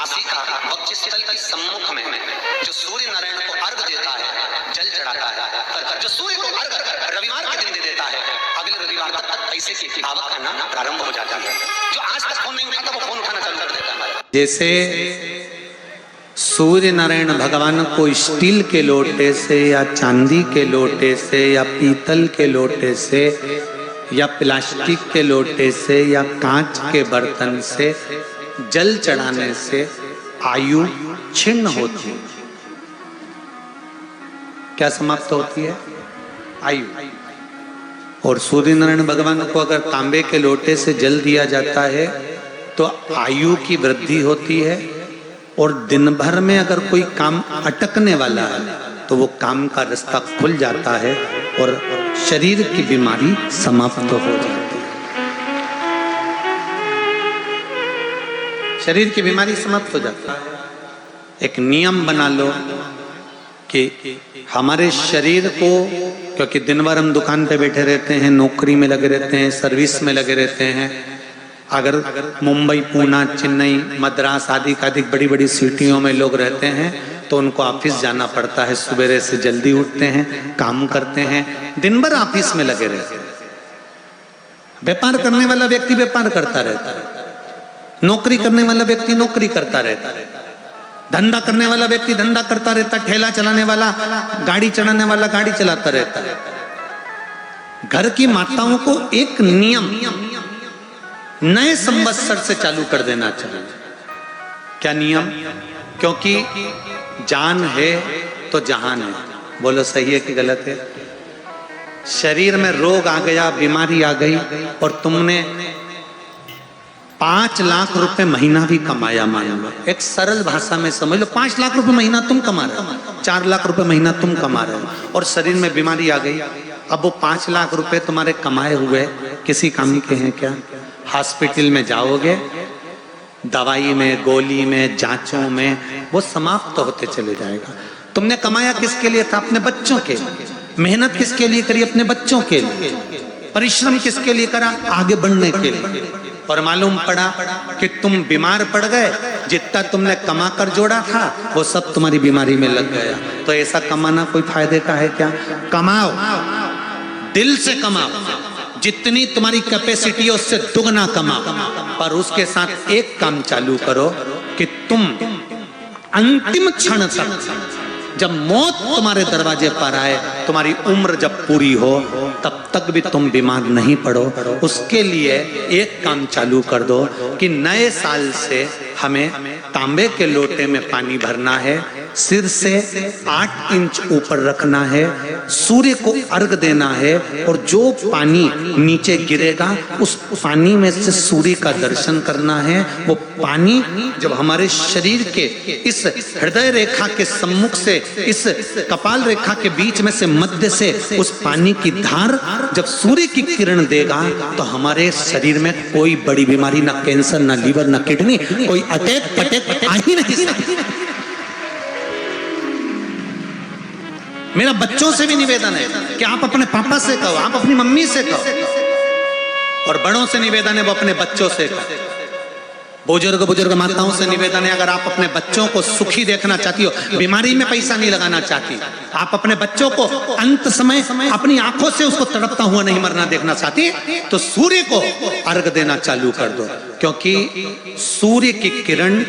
नासिका वक्षस्थल के सम्मुख में जो सूर्य नारायण को अर्घ देता है, जल चढ़ाता है, जो सूर्य को अर्घ रविवार के दिन दे देता है, अगले रविवार तक पैसे की आवक करना प्रारंभ हो जाता है। जो आज तक फोन नहीं उठाता वो फोन उठाना चालू कर देता है। जैसे सूर्य नारायण भगवान को स्टील के लोटे से या चांदी के लोटे से या पीतल के लोटे से या प्लास्टिक के लोटे से या कांच के बर्तन से जल चढ़ाने से आयु छिन्न होती है। क्या समाप्त होती है? आयु। और सूर्य नारायण भगवान को अगर तांबे के लोटे से जल दिया जाता है तो आयु की वृद्धि होती है, और दिन भर में अगर कोई काम अटकने वाला है तो वो काम का रास्ता खुल जाता है और शरीर की बीमारी समाप्त हो जाती है। शरीर की बीमारी समाप्त हो जाती है। एक नियम बना लो कि हमारे शरीर को, क्योंकि दिन भर हम दुकान पे बैठे रहते हैं, नौकरी में लगे रहते हैं, सर्विस में लगे रहते हैं, अगर मुंबई, पूना, चेन्नई, मद्रास आदि अधिक बड़ी बड़ी सिटियों में लोग रहते हैं तो उनको ऑफिस जाना पड़ता है। सुबह से जल्दी उठते हैं, काम करते हैं, दिन भर ऑफिस में लगे रहते हैं। व्यापार करने वाला व्यक्ति व्यापार करता रहता है, नौकरी करने वाला व्यक्ति नौकरी करता रहता है, धंधा करने वाला व्यक्ति धंधा करता रहता है, ठेला चलाने वाला, गाड़ी चलाने वाला गाड़ी चलाता रहता है। घर की माताओं को एक नियम नए संवत्सर से चालू कर देना चाहिए। क्या नियम? क्योंकि जान है तो जहान है। बोलो सही है कि गलत है? शरीर में रोग आ गया, बीमारी आ गई और तुमने 5 लाख रुपए महीना भी कमाया, मान लो, एक सरल भाषा में समझ लो, 5 लाख रुपए महीना तुम कमा रहे हो, 4 लाख रुपए महीना तुम कमा रहे हो, और शरीर में बीमारी आ गई। अब वो 5 लाख रुपए तुम्हारे कमाए हुए किसी काम के हैं क्या? हॉस्पिटल में जाओगे, दवाई में, गोली में, जांचों में वो समाप्त होते चले जाएगा। तुमने कमाया किसके लिए था? अपने बच्चों के। मेहनत किसके लिए करी? अपने बच्चों के लिए। परिश्रम किसके लिए करा? आगे बढ़ने के लिए। और मालूम पड़ा कि तुम बीमार पड़ गए, जितना तुमने कमा कर जोड़ा था वो सब तुम्हारी बीमारी में लग गया। तो ऐसा कमाना कोई फायदे का है क्या? कमाओ, दिल से कमाओ, जितनी तुम्हारी कैपेसिटी है उससे दुगना कमाओ, पर उसके साथ एक काम चालू करो कि तुम अंतिम क्षण तक, जब मौत तुम्हारे दरवाजे पर आए, तुम्हारी उम्र जब पूरी हो, तब तक भी तुम बीमार नहीं पड़ो। उसके लिए एक काम चालू कर दो कि नए साल से हमें तांबे के लोटे में पानी भरना है, सिर से 8 इंच ऊपर रखना है, सूर्य को अर्घ देना है, और जो पानी नीचे गिरेगा उस पानी में से सूर्य का दर्शन करना है। वो पानी जब हमारे शरीर के इस हृदय रेखा के सम्मुख से, इस कपाल रेखा के बीच में से, मध्य से उस पानी की धार जब सूर्य की किरण देगा तो हमारे शरीर में कोई बड़ी बीमारी, ना कैंसर, ना लीवर, ना किडनी, कोई अटैक पटैक आ ही नहीं सकती। मेरा बच्चों से भी निवेदन है कि आप अपने पापा से कहो, आप अपनी मम्मी से कहो, और बड़ों से निवेदन है वो अपने बच्चों से कहो। बुजुर्ग माताओं से निवेदन है, अगर आप अपने बच्चों को सुखी देखना चाहती हो, बीमारी में पैसा नहीं लगाना चाहती, आप अपने बच्चों को अंत समय अपनी आंखों से उसको तड़पता हुआ नहीं मरना देखना चाहती, तो सूर्य को अर्घ देना चालू कर दो। क्योंकि सूर्य की किरण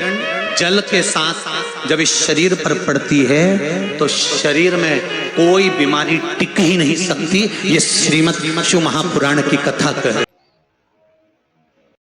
जल के साथ जब इस शरीर पर पड़ती है तो शरीर में कोई बीमारी टिक ही नहीं सकती। ये श्रीमद् शिव महापुराण की कथा है।